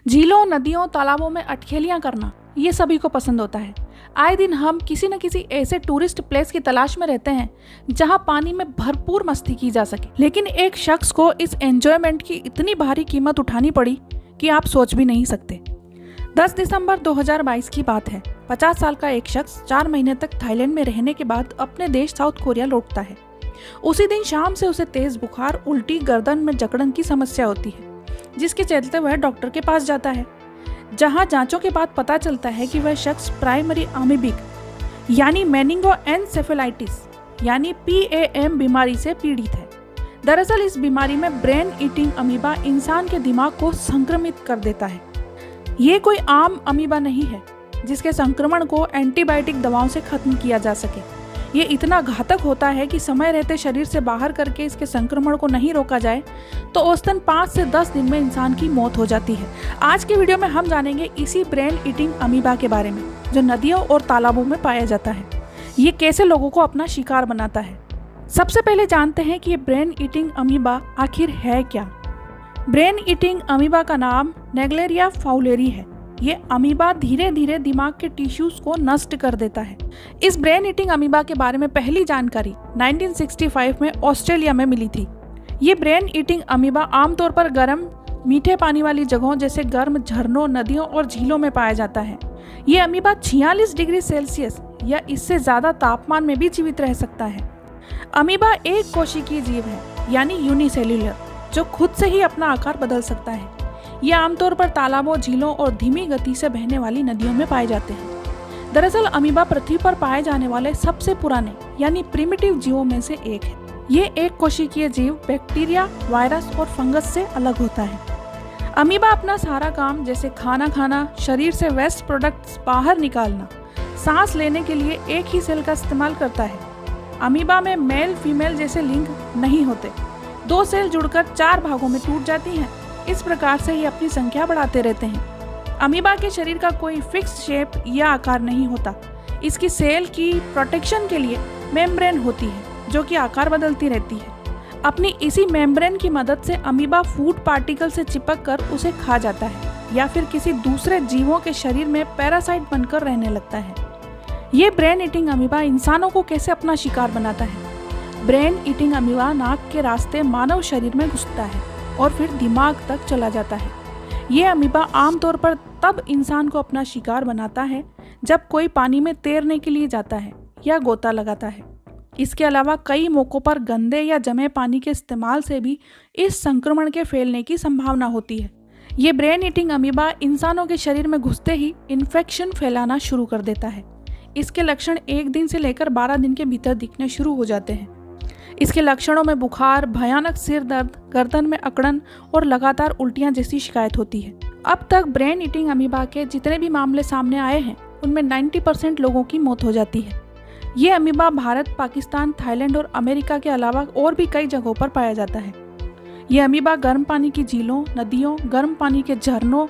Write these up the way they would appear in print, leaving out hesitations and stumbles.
झीलों, नदियों, तालाबों में अटखेलियां करना ये सभी को पसंद होता है। आए दिन हम किसी न किसी ऐसे टूरिस्ट प्लेस की तलाश में रहते हैं जहां पानी में भरपूर मस्ती की जा सके, लेकिन एक शख्स को इस एंजॉयमेंट की इतनी भारी कीमत उठानी पड़ी कि आप सोच भी नहीं सकते। 10 दिसंबर 2022 की बात है। 50 साल का एक शख्स 4 महीने तक थाईलैंड में रहने के बाद अपने देश साउथ कोरिया लौटता है। उसी दिन शाम से उसे तेज बुखार, उल्टी, गर्दन में जकड़न की समस्या होती है, जिसके चलते वह डॉक्टर के पास जाता है, जहां जांचों के बाद पता चलता है कि वह शख्स प्राइमरी अमीबिक यानी मेनिंगोएन्सेफेलाइटिस यानी PAM बीमारी से पीड़ित है। दरअसल इस बीमारी में ब्रेन ईटिंग अमीबा इंसान के दिमाग को संक्रमित कर देता है। ये कोई आम अमीबा नहीं है जिसके संक्रमण को एंटीबायोटिक दवाओं से खत्म किया जा सके। ये इतना घातक होता है कि समय रहते शरीर से बाहर करके इसके संक्रमण को नहीं रोका जाए तो औसतन 5 से 10 दिन में इंसान की मौत हो जाती है। आज की वीडियो में हम जानेंगे इसी ब्रेन ईटिंग अमीबा के बारे में जो नदियों और तालाबों में पाया जाता है। ये कैसे लोगों को अपना शिकार बनाता है। सबसे पहले जानते हैं कि ये ब्रेन ईटिंग अमीबा आखिर है क्या। ब्रेन ईटिंग अमीबा का नाम नेग्लेरिया फाउलेरी है। ये अमीबा धीरे धीरे दिमाग के टिश्यूज को नष्ट कर देता है। इस ब्रेन ईटिंग अमीबा के बारे में पहली जानकारी 1965 में ऑस्ट्रेलिया में मिली थी। ये ब्रेन ईटिंग अमीबा आमतौर पर गर्म, मीठे पानी वाली जगहों जैसे गर्म झरनों, नदियों और झीलों में पाया जाता है। ये अमीबा 46 डिग्री सेल्सियस या इससे ज्यादा तापमान में भी जीवित रह सकता है। अमीबा एक कोशिकीय जीव है यानी यूनिसेल्यूलर, जो खुद से ही अपना आकार बदल सकता है। ये आमतौर पर तालाबों, झीलों और धीमी गति से बहने वाली नदियों में पाए जाते हैं। दरअसल अमीबा पृथ्वी पर पाए जाने वाले सबसे पुराने यानी प्रिमिटिव जीवों में से एक है। ये एक कोशिकीय जीव बैक्टीरिया, वायरस और फंगस से अलग होता है। अमीबा अपना सारा काम जैसे खाना खाना, शरीर से वेस्ट प्रोडक्ट्स बाहर निकालना, सांस लेने के लिए एक ही सेल का इस्तेमाल करता है। अमीबा में मेल फीमेल जैसे लिंग नहीं होते। 2 सेल जुड़कर 4 भागों में टूट जाती हैं। इस प्रकार से ये अपनी संख्या बढ़ाते रहते हैं। अमीबा के शरीर का कोई फिक्स शेप या आकार नहीं होता। इसकी सेल की प्रोटेक्शन के लिए मेम्ब्रेन होती है जो कि आकार बदलती रहती है। अपनी इसी मेम्ब्रेन की मदद से अमीबा फूड पार्टिकल से चिपक कर उसे खा जाता है या फिर किसी दूसरे जीवों के शरीर में पैरासाइट बनकर रहने लगता है। ये ब्रेन ईटिंग अमीबा इंसानों को कैसे अपना शिकार बनाता है। ब्रेन ईटिंग अमीबा नाक के रास्ते मानव शरीर में घुसता है और फिर दिमाग तक चला जाता है। ये अमीबा आमतौर पर तब इंसान को अपना शिकार बनाता है जब कोई पानी में तैरने के लिए जाता है या गोता लगाता है। इसके अलावा कई मौकों पर गंदे या जमे पानी के इस्तेमाल से भी इस संक्रमण के फैलने की संभावना होती है। ये ब्रेन ईटिंग अमीबा इंसानों के शरीर में घुसते ही इन्फेक्शन फैलाना शुरू कर देता है। इसके लक्षण 1 दिन से लेकर 12 दिन के भीतर दिखने शुरू हो जाते हैं। इसके लक्षणों में बुखार, भयानक सिर दर्द, गर्दन में अकड़न और लगातार उल्टियां जैसी शिकायत होती है। अब तक ब्रेन ईटिंग अमीबा के जितने भी मामले सामने आए हैं उनमें 90% लोगों की मौत हो जाती है। ये अमीबा भारत, पाकिस्तान, थाईलैंड और अमेरिका के अलावा और भी कई जगहों पर पाया जाता है। ये अमीबा गर्म पानी की झीलों, नदियों, गर्म पानी के झरनों,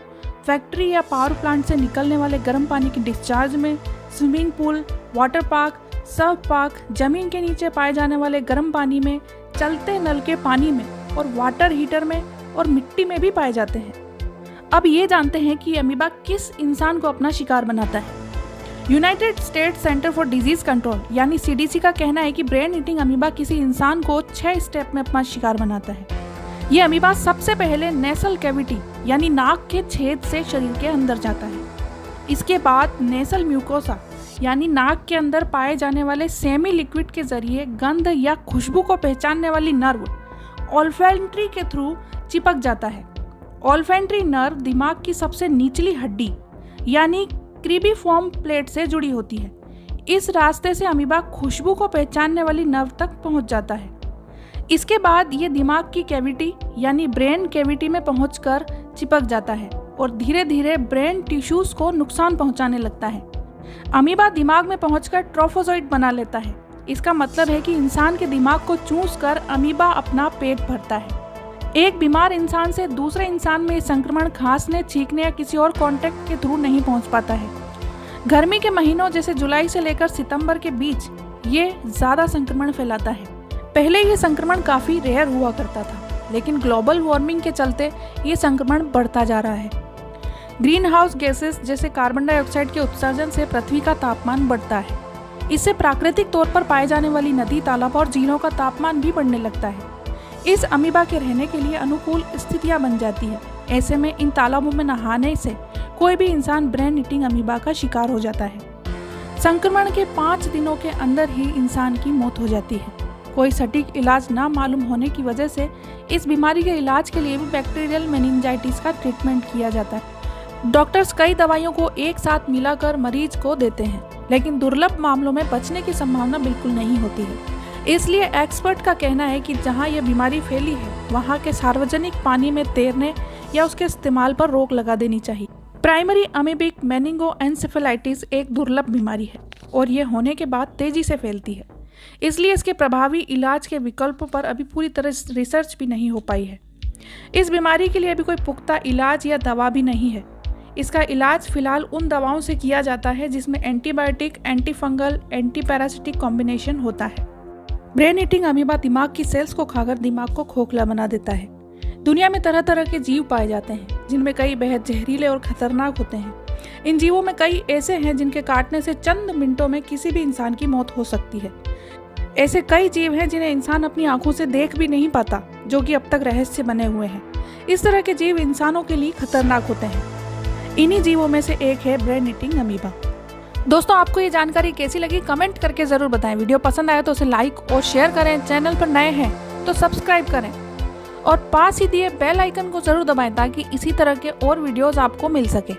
फैक्ट्री या पावर प्लांट से निकलने वाले गर्म पानी की डिस्चार्ज में, स्विमिंग पूल, वाटर पार्क, सब पार्क, जमीन के नीचे पाए जाने वाले गर्म पानी में, चलते नल के पानी में और वाटर हीटर में और मिट्टी में भी पाए जाते हैं। अब ये जानते हैं कि अमीबा किस इंसान को अपना शिकार बनाता है। United states centre for disease control यानी CDC का कहना है कि ब्रेन ईटिंग अमीबा किसी इंसान को 6 स्टेप में अपना शिकार बनाता है। ये अमीबा सबसे पहले नेसल कैविटी यानी नाक के छेद से शरीर के अंदर जाता है। इसके बाद नेसल म्यूकोसा यानी नाक के अंदर पाए जाने वाले सेमी लिक्विड के जरिए गंध या खुशबू को पहचानने वाली नर्व ऑल्फैक्टरी के थ्रू चिपक जाता है। ऑल्फैक्टरी नर्व दिमाग की सबसे निचली हड्डी यानी क्रीबिफॉर्म प्लेट से जुड़ी होती है। इस रास्ते से अमीबा खुशबू को पहचानने वाली नर्व तक पहुंच जाता है। इसके बाद ये दिमाग की कैविटी यानी ब्रेन कैविटी में पहुंचकर चिपक जाता है और धीरे धीरे ब्रेन टिश्यूज को नुकसान पहुंचाने लगता है। अमीबा दिमाग में पहुंचकर ट्रोफोजोइट बना लेता है। इसका मतलब है कि इंसान के दिमाग को चूस कर अमीबा अपना पेट भरता है। एक बीमार इंसान से दूसरे इंसान में संक्रमण खांसने, छींकने या किसी और कांटेक्ट के थ्रू नहीं पहुंच पाता है। गर्मी के महीनों जैसे जुलाई से लेकर सितंबर के बीच ये ज़्यादा संक्रमण फैलाता है। पहले ये संक्रमण काफ़ी रेयर हुआ करता था, लेकिन ग्लोबल वार्मिंग के चलते ये संक्रमण बढ़ता जा रहा है। ग्रीन हाउस गैसेस जैसे कार्बन डाइऑक्साइड के उत्सर्जन से पृथ्वी का तापमान बढ़ता है। इससे प्राकृतिक तौर पर पाए जाने वाली नदी, तालाब और झीलों का तापमान भी बढ़ने लगता है। इस अमीबा के रहने के लिए अनुकूल स्थितियां बन जाती है। ऐसे में इन तालाबों में नहाने से कोई भी इंसान ब्रेन ईटिंग अमीबा का शिकार हो जाता है। संक्रमण के 5 दिनों के अंदर ही इंसान की मौत हो जाती है। कोई सटीक इलाज ना मालूम होने की वजह से इस बीमारी के इलाज के लिए भी बैक्टीरियल मेनिंजाइटिस का ट्रीटमेंट किया जाता है। डॉक्टर्स कई दवाइयों को एक साथ मिलाकर मरीज को देते हैं, लेकिन दुर्लभ मामलों में बचने की संभावना बिल्कुल नहीं होती है। इसलिए एक्सपर्ट का कहना है कि जहां यह बीमारी फैली है वहां के सार्वजनिक पानी में तैरने या उसके इस्तेमाल पर रोक लगा देनी चाहिए। प्राइमरी अमीबिक मेनिंगोएन्सेफेलाइटिस एक दुर्लभ बीमारी है और ये होने के बाद तेजी से फैलती है। इसलिए इसके प्रभावी इलाज के विकल्पों पर अभी पूरी तरह रिसर्च भी नहीं हो पाई है। इस बीमारी के लिए अभी कोई पुख्ता इलाज या दवा भी नहीं है। इसका इलाज फिलहाल उन दवाओं से किया जाता है जिसमें एंटीबायोटिक, एंटीफंगल, एंटीपैरासिटिक कॉम्बिनेशन होता है। ब्रेन ईटिंग अमीबा दिमाग की सेल्स को खाकर दिमाग को खोखला बना देता है। दुनिया में तरह तरह के जीव पाए जाते हैं, जिनमें कई बेहद जहरीले और खतरनाक होते हैं। इन जीवों में कई ऐसे हैं जिनके काटने से चंद मिनटों में किसी भी इंसान की मौत हो सकती है। ऐसे कई जीव हैं जिन्हें इंसान अपनी आंखों से देख भी नहीं पाता, जो कि अब तक रहस्य बने हुए हैं। इस तरह के जीव इंसानों के लिए खतरनाक होते हैं। इन्हीं जीवों में से एक है ब्रेन ईटिंग अमीबा। दोस्तों, आपको ये जानकारी कैसी लगी कमेंट करके जरूर बताएं। वीडियो पसंद आया तो उसे लाइक और शेयर करें। चैनल पर नए हैं तो सब्सक्राइब करें और पास ही दिए बेल आइकन को जरूर दबाएं ताकि इसी तरह के और वीडियोस आपको मिल सके।